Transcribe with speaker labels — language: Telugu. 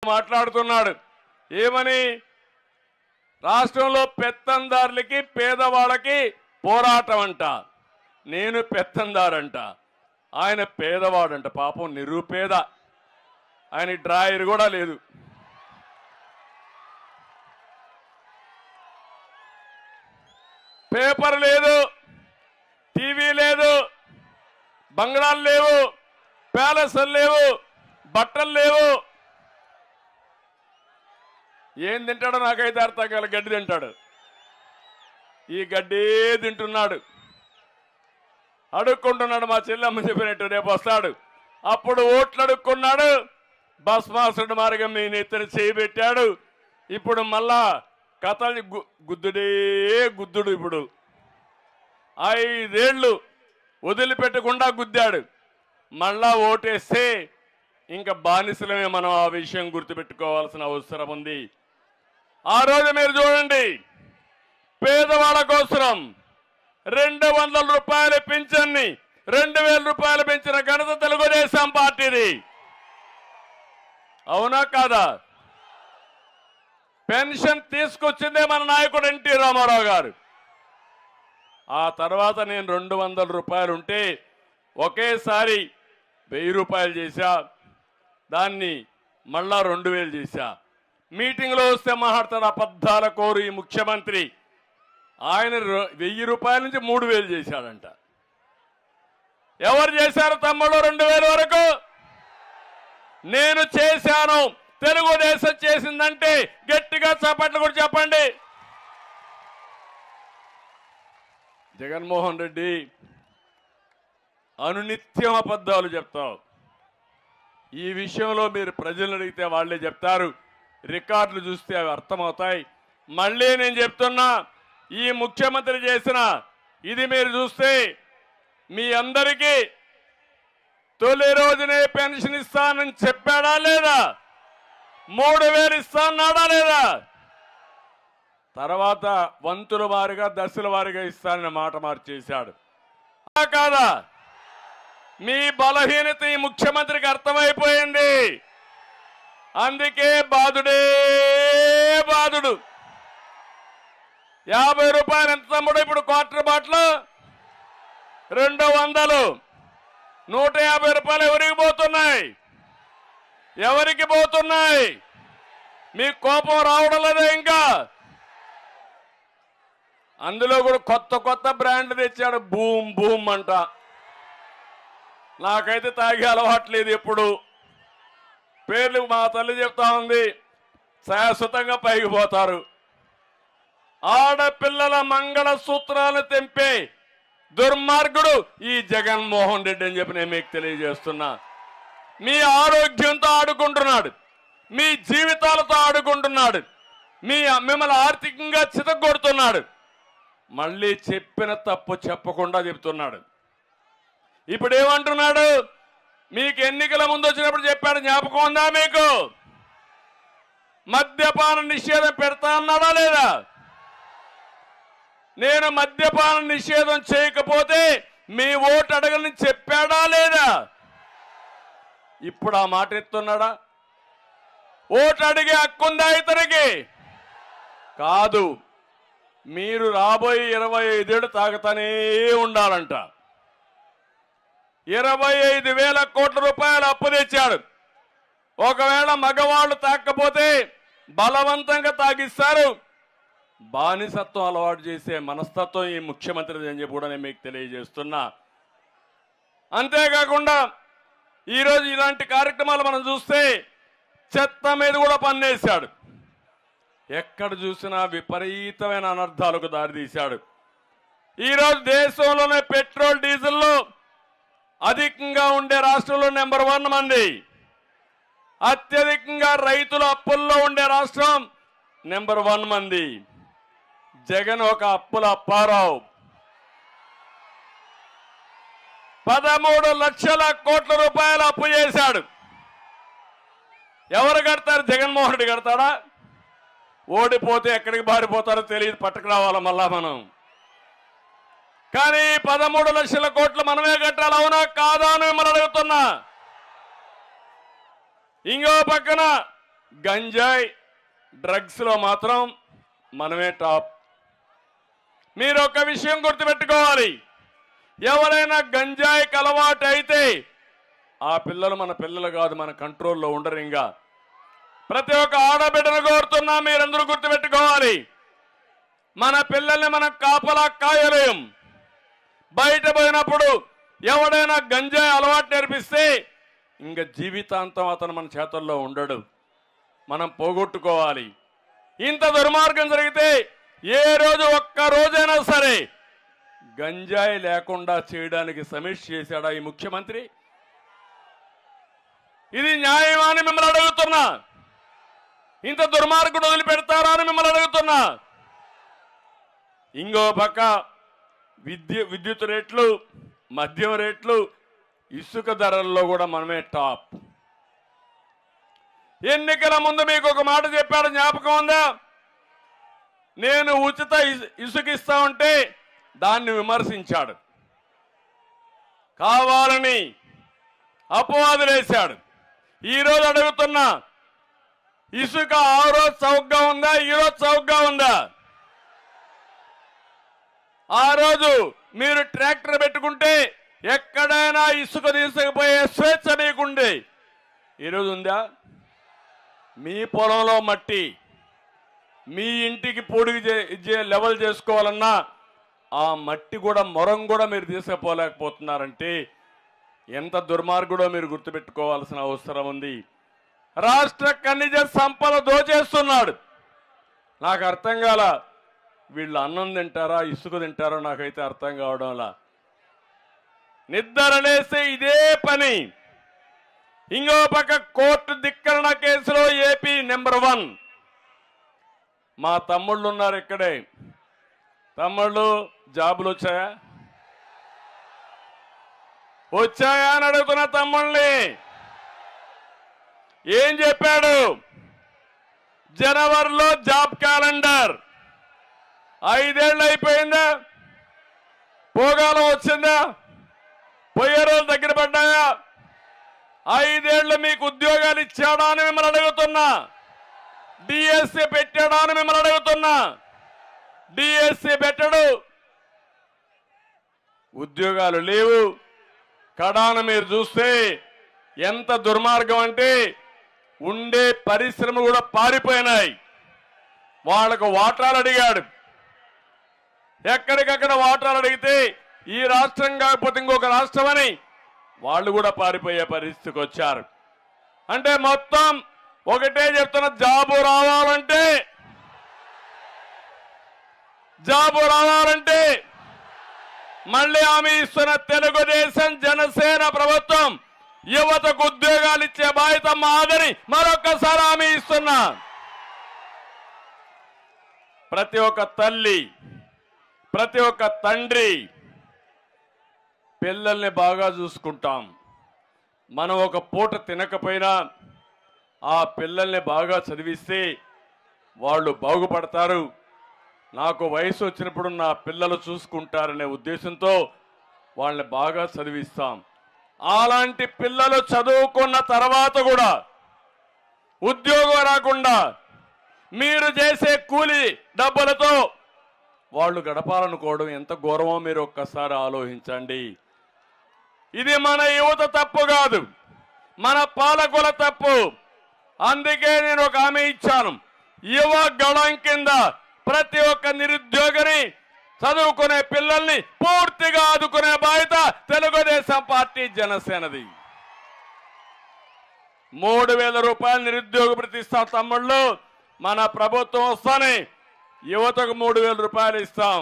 Speaker 1: మాట్లాడుతున్నాడు. ఏమని? రాష్ట్రంలో పెత్తందారులకి పేదవాళ్ళకి పోరాటం అంట. నేను పెత్తందారంట, ఆయన పేదవాడంట. పాపం నిరుపేద, ఆయన డ్రాయర్ కూడా లేదు. పేపర్ లేదు, టీవీ లేదు, బంగ్లాలు లేవు, ప్యాలెస్లు లేవు, బట్టలు లేవు. ఏం తింటాడో నాకైతే అర్థం కాల. గడ్డి తింటాడు. ఈ గడ్డే తింటున్నాడు, అడుక్కుంటున్నాడు. మా చెల్లెమ్మ చెప్పినట్టు రేపు వస్తాడు, అప్పుడు ఓట్లు అడుక్కున్నాడు. భస్మాసుడు మార్గం మీ నెత్తిన చేయబెట్టాడు. ఇప్పుడు మళ్ళా కథలు గుద్దుడే గుద్దుడు. ఇప్పుడు 5 ఏళ్ళు వదిలిపెట్టకుండా గుద్దాడు. మళ్ళా ఓటేస్తే ఇంకా బానిసలమే. మనం ఆ విషయం గుర్తుపెట్టుకోవాల్సిన అవసరం ఉంది. ఆ రోజు మీరు చూడండి, పేదవాళ్ళ కోసం 200 రూపాయల పింఛన్ని 2000 రూపాయలు పెంచిన ఘనత తెలుగుదేశం పార్టీది. అవునా కాదా? పెన్షన్ తీసుకొచ్చిందే మన నాయకుడు ఎన్టీ రామారావు గారు. ఆ తర్వాత నేను 200 రూపాయలు ఉంటే ఒకేసారి 1000 రూపాయలు చేశా, దాన్ని మళ్ళా 2000 చేశా. మీటింగ్లో వస్తే మాట్లాడతాడు అబద్ధాల కోరు ఈ ముఖ్యమంత్రి. ఆయన 1000 రూపాయల నుంచి 3000 చేశాడంట. ఎవరు చేశారు తమ్ముడు 2000 వరకు? నేను చేశాను. తెలుగుదేశం చేసిందంటే గట్టిగా చప్పట్లు కూడా చెప్పండి. జగన్మోహన్ రెడ్డి అనునిత్యం అబద్ధాలు చెప్తావు. ఈ విషయంలో మీరు ప్రజలను అడిగితే వాళ్ళే చెప్తారు. రికార్డులు చూస్తే అవి అర్థమవుతాయి. మళ్ళీ నేను చెప్తున్నా, ఈ ముఖ్యమంత్రి చేసిన ఇది మీరు చూస్తే మీ అందరికీ తొలి రోజునే పెన్షన్ ఇస్తానని చెప్పాడా లేదా? 3000 ఇస్తాన్నాడా లేదా? తర్వాత వంతుల వారిగా దశల వారిగా ఇస్తానని మాట మార్చేశాడు. కాదా? మీ బలహీనత ఈ ముఖ్యమంత్రికి అర్థమైపోయింది. అందుకే బాధుడే బాధుడు. 50 రూపాయలు ఎంత తమ్ముడు? ఇప్పుడు క్వార్టర్ బాటిల్ 200. 150 రూపాయలు ఎవరికి పోతున్నాయి? ఎవరికి పోతున్నాయి? మీకు కోపం రావడం లేదా? ఇంకా అందులో కూడా కొత్త కొత్త బ్రాండ్ తెచ్చాడు. బూమ్ బూమ్ అంట. నాకైతే తాగే అలవాట్లేదు. ఎప్పుడు పేర్లు మా తల్లి చెప్తా ఉంది, శాశ్వతంగా పైకి పోతారు. ఆడపిల్లల మంగళ సూత్రాలు తెంపే దుర్మార్గుడు ఈ జగన్మోహన్ రెడ్డి అని చెప్పి నేను మీకు తెలియజేస్తున్నా. మీ ఆరోగ్యంతో ఆడుకుంటున్నాడు, మీ జీవితాలతో ఆడుకుంటున్నాడు, మిమ్మల్ని ఆర్థికంగా చితగొడుతున్నాడు. మళ్ళీ చెప్పిన తప్పు చెప్పకుండా చెప్తున్నాడు. ఇప్పుడు ఏమంటున్నాడు? మీకు ఎన్నికల ముందు వచ్చినప్పుడు చెప్పాడు, జ్ఞాపకం ఉందా మీకు? మద్యపాన నిషేధం పెడతా అన్నాడా లేదా? నేను మద్యపాన నిషేధం చేయకపోతే మీ ఓటు అడగలని చెప్పాడా లేదా? ఇప్పుడు ఆ మాట ఎత్తున్నాడా? ఓటు అడిగే హక్కుందా ఇతనికి? కాదు. మీరు రాబోయే 25 ఏళ్ళు తాగుతానే ఉండాలంట. 25,000 కోట్ల రూపాయలు అప్పు తెచ్చాడు. ఒకవేళ మగవాళ్ళు తాకపోతే బలవంతంగా తాగిస్తారు. బానిసత్వం అలవాటు చేసే మనస్తత్వం ఈ ముఖ్యమంత్రి అని చెప్పి కూడా నేను మీకు తెలియజేస్తున్నా. అంతేకాకుండా ఈరోజు ఇలాంటి కార్యక్రమాలు మనం చూస్తే చెత్త మీద కూడా పన్నేశాడు. ఎక్కడ చూసినా విపరీతమైన అనర్థాలకు దారితీశాడు. ఈరోజు దేశంలోనే పెట్రోల్ డీజిల్లో అధికంగా ఉండే రాష్ట్రంలో నెంబర్ 1 మంది. అత్యధికంగా రైతుల అప్పుల్లో ఉండే రాష్ట్రం నెంబర్ 1 మంది. జగన్ ఒక అప్పుల అప్పారావు. 13 లక్షల కోట్ల రూపాయలు అప్పు చేశాడు. ఎవరు కడతారు? జగన్మోహన్ రెడ్డి కడతాడా? ఓడిపోతే ఎక్కడికి బారిపోతారో తెలియదు, పట్టుకు రావాలా మళ్ళా మనం. కానీ 13 లక్షల కోట్లు మనమే కట్టాలి. అవునా కాదా అని మిమ్మల్ని అడుగుతున్నా. ఇంకో పక్కన గంజాయి డ్రగ్స్ లో మాత్రం మనమే టాప్. మీరు ఒక విషయం గుర్తుపెట్టుకోవాలి, ఎవరైనా గంజాయికి అలవాటు అయితే ఆ పిల్లలు మన పిల్లలు కాదు, మన కంట్రోల్లో ఉండరు. ఇంకా ప్రతి ఒక్క ఆడబిడ్డను కోరుతున్నా, మీరందరూ గుర్తుపెట్టుకోవాలి, మన పిల్లల్ని మనం కాపలా కాయలేం. బయట పోయినప్పుడు ఎవడైనా గంజాయి అలవాటు నేర్పిస్తే ఇంకా జీవితాంతం అతను మన చేతుల్లో ఉండడు. మనం పోగొట్టుకోవాలి. ఇంత దుర్మార్గం జరిగితే ఏ రోజు ఒక్క రోజైనా సరే గంజాయి లేకుండా చేయడానికి సమీక్ష చేశాడా ఈ ముఖ్యమంత్రి? ఇది న్యాయమా అని మిమ్మల్ని అడుగుతున్నా. ఇంత దుర్మార్గుడు వదిలిపెడతారా అని మిమ్మల్ని అడుగుతున్నా. ఇంకో పక్క విద్యుత్ రేట్లు, మద్యం రేట్లు, ఇసుక ధరల్లో కూడా మనమే టాప్. ఎన్నికల ముందు మీకు ఒక మాట చెప్పాడు, జ్ఞాపకం ఉందా? నేను ఉచిత ఇసుక ఇస్తా ఉంటే దాన్ని విమర్శించాడు, కావాలని అపవాదులేశాడు. ఈరోజు అడుగుతున్నా, ఇసుక ఆ రోజు చౌకగా ఉందా, ఈరోజు చౌకగా ఉందా? ఆ రోజు మీరు ట్రాక్టర్ పెట్టుకుంటే ఎక్కడైనా ఇసుక తీసుకుపోయే స్వేచ్ఛ మీకుండే, ఈరోజు ఉందా? మీ పొలంలో మట్టి మీ ఇంటికి పొడిగి లెవెల్ చేసుకోవాలన్నా ఆ మట్టి కూడా మొరం కూడా మీరు తీసుకుపోలేకపోతున్నారంటే ఎంత దుర్మార్గుడో మీరు గుర్తుపెట్టుకోవాల్సిన అవసరం ఉంది. రాష్ట్ర ఖనిజ సంపద దోచేస్తున్నాడు. నాకు అర్థం కాల, వీళ్ళు అన్నం తింటారా ఇసుక తింటారో నాకైతే అర్థం కావడంలా. నిద్రలేస్తే ఇదే పని. ఇంకో పక్క కోర్టు ధిక్కరణ కేసులో ఏపీ నెంబర్ 1. మా తమ్ముళ్ళు ఉన్నారు ఇక్కడే. తమ్ముళ్ళు జాబులు వచ్చాయా అని అడుగుతున్న తమ్ముళ్ళని. ఏం చెప్పాడు? జనవరిలో జాబ్ క్యాలెండర్. 5 ఏళ్ళు అయిపోయిందా? పోగాలం వచ్చిందా? పోయే రోజులు దగ్గర పడ్డాయా? 5 ఏళ్ళు మీకు ఉద్యోగాలు ఇచ్చాడా అని మిమ్మల్ని అడుగుతున్నా. డిఎస్సి పెట్టాడా అని మిమ్మల్ని అడుగుతున్నా. డిఎస్సి పెట్టడు, ఉద్యోగాలు లేవు. కడాన మీరు చూస్తే ఎంత దుర్మార్గం అంటే ఉండే పరిశ్రమలు కూడా పారిపోయినాయి. వాళ్లకు వాటాలు అడిగాడు, ఎక్కడికక్కడ వాటాలు అడిగితే ఈ రాష్ట్రం కాకపోతే ఇంకొక రాష్ట్రం అని వాళ్ళు కూడా పారిపోయే పరిస్థితికి వచ్చారు. అంటే మొత్తం ఒకటే చెప్తున్న, జాబు రావాలంటే మళ్ళీ హామీ ఇస్తున్న తెలుగుదేశం జనసేన ప్రభుత్వం యువతకు ఉద్యోగాలు ఇచ్చే బాధ్యత మాదని మరొకసారి హామీ ఇస్తున్నా. ప్రతి ఒక్క తల్లి, ప్రతి ఒక్క తండ్రి పిల్లల్ని బాగా చూసుకుంటాం. మనం ఒక పూట తినకపోయినా ఆ పిల్లల్ని బాగా చదివిస్తే వాళ్ళు బాగుపడతారు. నాకు వయసు వచ్చినప్పుడు నా పిల్లలు చూసుకుంటారనే ఉద్దేశంతో వాళ్ళని బాగా చదివిస్తాం. అలాంటి పిల్లలు చదువుకున్న తర్వాత కూడా ఉద్యోగం రాకుండా మీరు చేసే కూలి డబ్బులతో వాళ్ళు గడపాలనుకోవడం ఎంత ఘోరమో మీరు ఒక్కసారి ఆలోచించండి. ఇది మన యువత తప్పు కాదు, మన పాలకుల తప్పు. అందుకే నేను ఒక హామీ ఇచ్చాను, యువ గళం కింద ప్రతి ఒక్క నిరుద్యోగిని, చదువుకునే పిల్లల్ని పూర్తిగా ఆదుకునే బాధ్యత తెలుగుదేశం పార్టీ జనసేనది. 3000 రూపాయలు నిరుద్యోగ భృతి ఇస్తాం తమ్ముళ్ళు. మన ప్రభుత్వం వస్తానే యువతకు 3000 రూపాయలు ఇస్తాం.